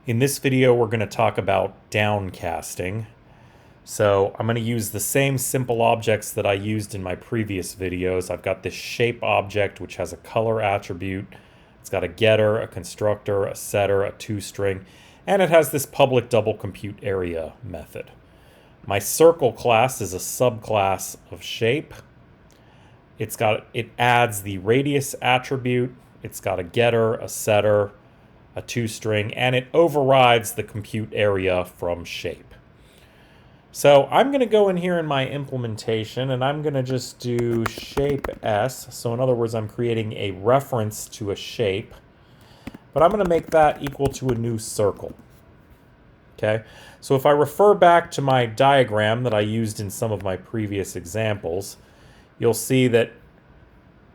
In this video, we're going to talk about downcasting. So I'm going to use the same simple objects that I used in my previous videos. I've got this shape object, which has a color attribute. It's got a getter, a constructor, a setter, a toString, and it has this public double compute area method. My circle class is a subclass of shape. It adds the radius attribute. It's got a getter, a setter, a toString, and it overrides the compute area from shape. So I'm going to go in here in my implementation and I'm going to just do shape S. So in other words, I'm creating a reference to a shape, but I'm going to make that equal to a new circle. Okay, so if I refer back to my diagram that I used in some of my previous examples, you'll see that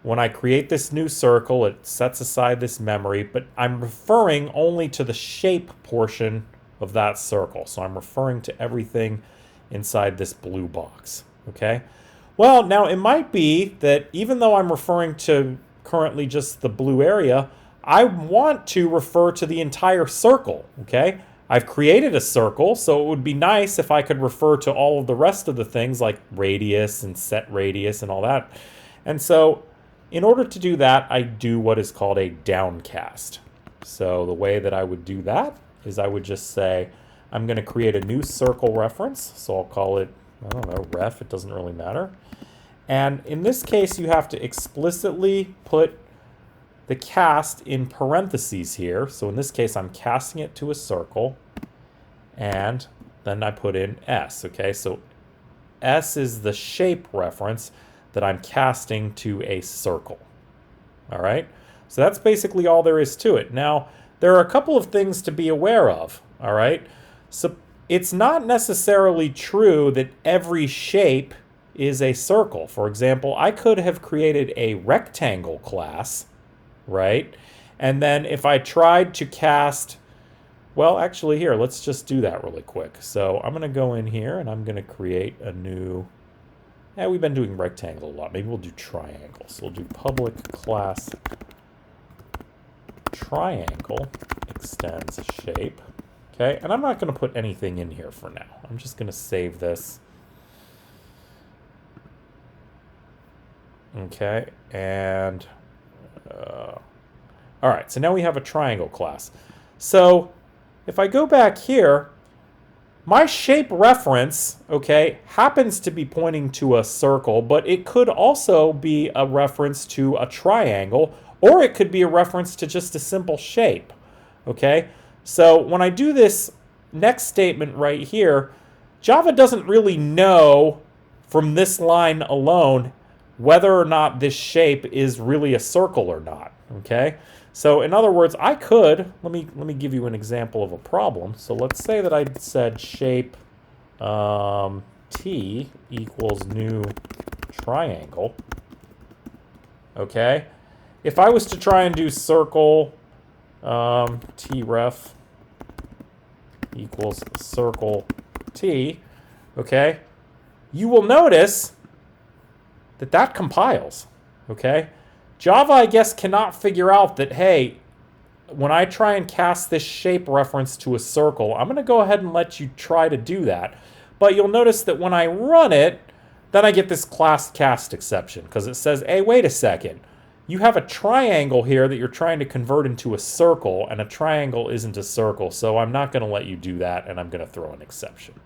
when I create this new circle, it sets aside this memory, but I'm referring only to the shape portion of that circle. So I'm referring to everything inside this blue box, okay? Well, now it might be that even though I'm referring to currently just the blue area, I want to refer to the entire circle, okay? I've created a circle, so it would be nice if I could refer to all of the rest of the things like radius and set radius and all that. And so in order to do that, I do what is called a downcast. So the way that I would do that is I would just say, I'm going to create a new circle reference. So I'll call it, I don't know, ref, it doesn't really matter. And in this case, you have to explicitly put the cast in parentheses here. So in this case, I'm casting it to a circle. And then I put in S, okay? So S is the shape reference that I'm casting to a circle. All right, so that's basically all there is to it. Now, there are a couple of things to be aware of. All right, so it's not necessarily true that every shape is a circle. For example, I could have created a rectangle class, right? And then if I tried to cast, well, actually here, let's just do that really quick. So I'm going to go in here and I'm going to create a new, we've been doing rectangle a lot. Maybe we'll do triangle. So we'll do public class triangle extends shape. Okay, and I'm not going to put anything in here for now. I'm just going to save this. Okay, and all right, so now we have a triangle class. So if I go back here, my shape reference, okay, happens to be pointing to a circle, but it could also be a reference to a triangle, or it could be a reference to just a simple shape, okay? So when I do this next statement right here, Java doesn't really know from this line alone whether or not this shape is really a circle or not, okay? So in other words, I could, let me give you an example of a problem. So let's say that I said shape T equals new triangle, okay? If I was to try and do circle T ref equals circle T, okay, you will notice that that compiles, okay? Java, I guess, cannot figure out that, hey, when I try and cast this shape reference to a circle, I'm going to go ahead and let you try to do that. But you'll notice that when I run it, then I get this class cast exception because it says, hey, wait a second. You have a triangle here that you're trying to convert into a circle, and a triangle isn't a circle, so I'm not going to let you do that, and I'm going to throw an exception.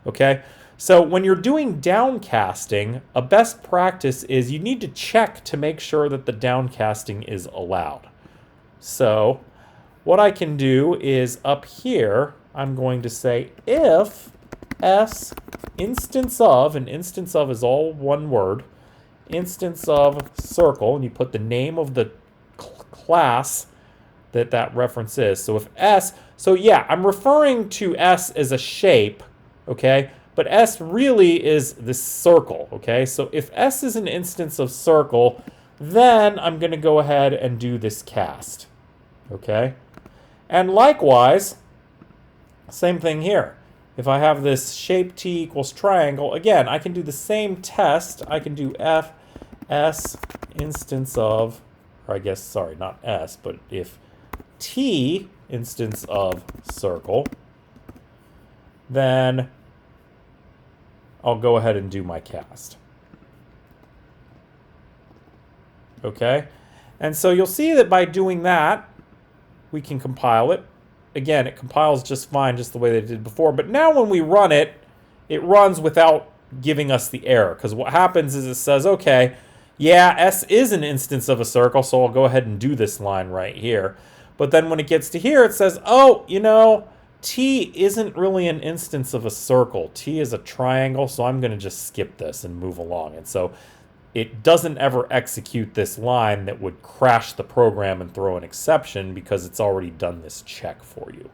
Okay? So when you're doing downcasting, a best practice is you need to check to make sure that the downcasting is allowed. So what I can do is up here, I'm going to say if S instance of, and instance of is all one word, instance of circle, and you put the name of the class that that reference is. So if S, so yeah, I'm referring to S as a shape, okay? But S really is this circle, okay? So if S is an instance of circle, then I'm going to go ahead and do this cast, okay? And likewise, same thing here. If I have this shape T equals triangle, again, I can do the same test. I can do F S instance of, or I guess, sorry, not S, but if T instance of circle, then I'll go ahead and do my cast. Okay? And so you'll see that by doing that, we can compile it. Again, it compiles just fine, just the way that it did before. But now when we run it, it runs without giving us the error. Because what happens is it says, okay, yeah, S is an instance of a circle, so I'll go ahead and do this line right here. But then when it gets to here, it says, oh, you know, T isn't really an instance of a circle. T is a triangle, so I'm going to just skip this and move along. And so it doesn't ever execute this line that would crash the program and throw an exception because it's already done this check for you.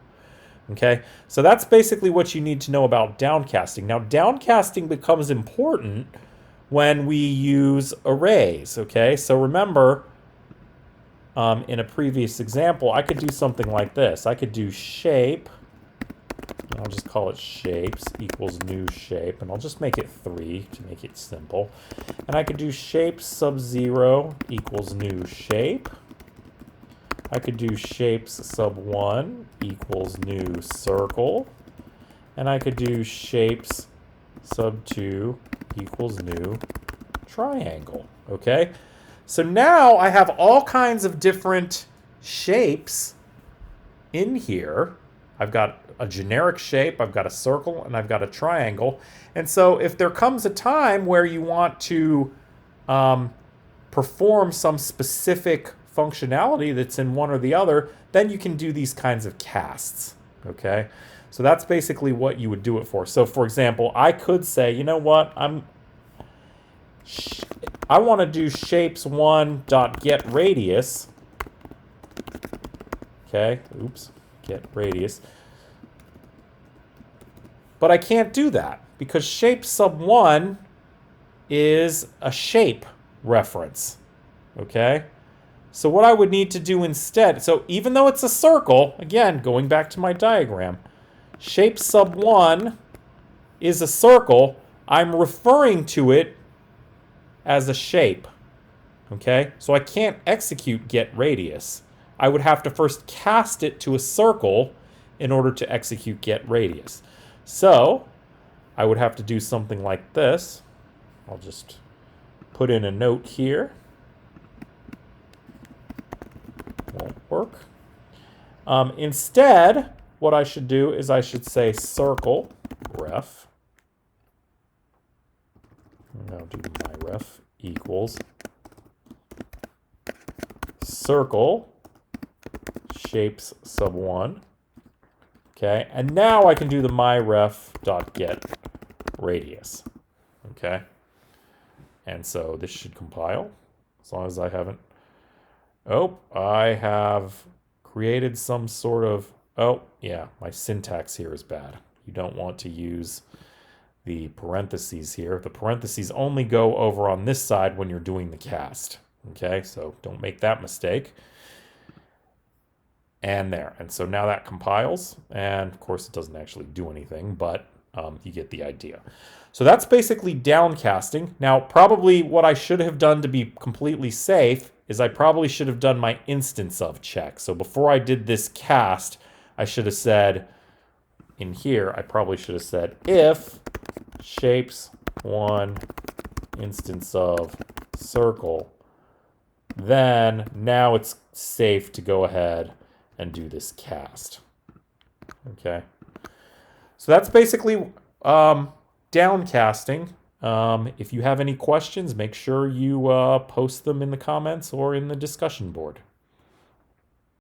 Okay, so that's basically what you need to know about downcasting. Now, downcasting becomes important when we use arrays. Okay, so remember, in a previous example, I could do something like this. I could do shape. I'll just call it shapes equals new shape, and I'll just make it 3 to make it simple. And I could do shape sub 0 equals new shape. I could do shapes sub 1 equals new circle. And I could do shapes sub 2 equals new triangle. Okay? So now I have all kinds of different shapes in here. I've got a generic shape, I've got a circle, and I've got a triangle. And so if there comes a time where you want to perform some specific functionality that's in one or the other, then you can do these kinds of casts, okay? So that's basically what you would do it for. So for example, I could say, you know what, I want to do shapes1.getRadius, okay, oops, get radius. But I can't do that because shape sub 1 is a shape reference, okay? So what I would need to do instead, so even though it's a circle, again, going back to my diagram, shape sub 1 is a circle. I'm referring to it as a shape, okay? So I can't execute get radius. I would have to first cast it to a circle in order to execute get radius. So I would have to do something like this. I'll just put in a note here. Won't work. Instead, what I should do is I should say circle ref. And I'll do my ref equals circle shapes sub 1. Okay, and now I can do the myref.getRadius. Okay, and so this should compile as long as I haven't. Oh, I have created some sort of. Oh, yeah, my syntax here is bad. You don't want to use the parentheses here. The parentheses only go over on this side when you're doing the cast. Okay, so don't make that mistake. And there. And so now that compiles. And of course, it doesn't actually do anything, but you get the idea. So that's basically downcasting. Now, probably what I should have done to be completely safe is I probably should have done my instance of check. So before I did this cast, I should have said in here, I probably should have said if shapes 1 instance of circle, then now it's safe to go ahead and do this cast. Okay. So that's basically downcasting. If you have any questions, make sure you post them in the comments or in the discussion board.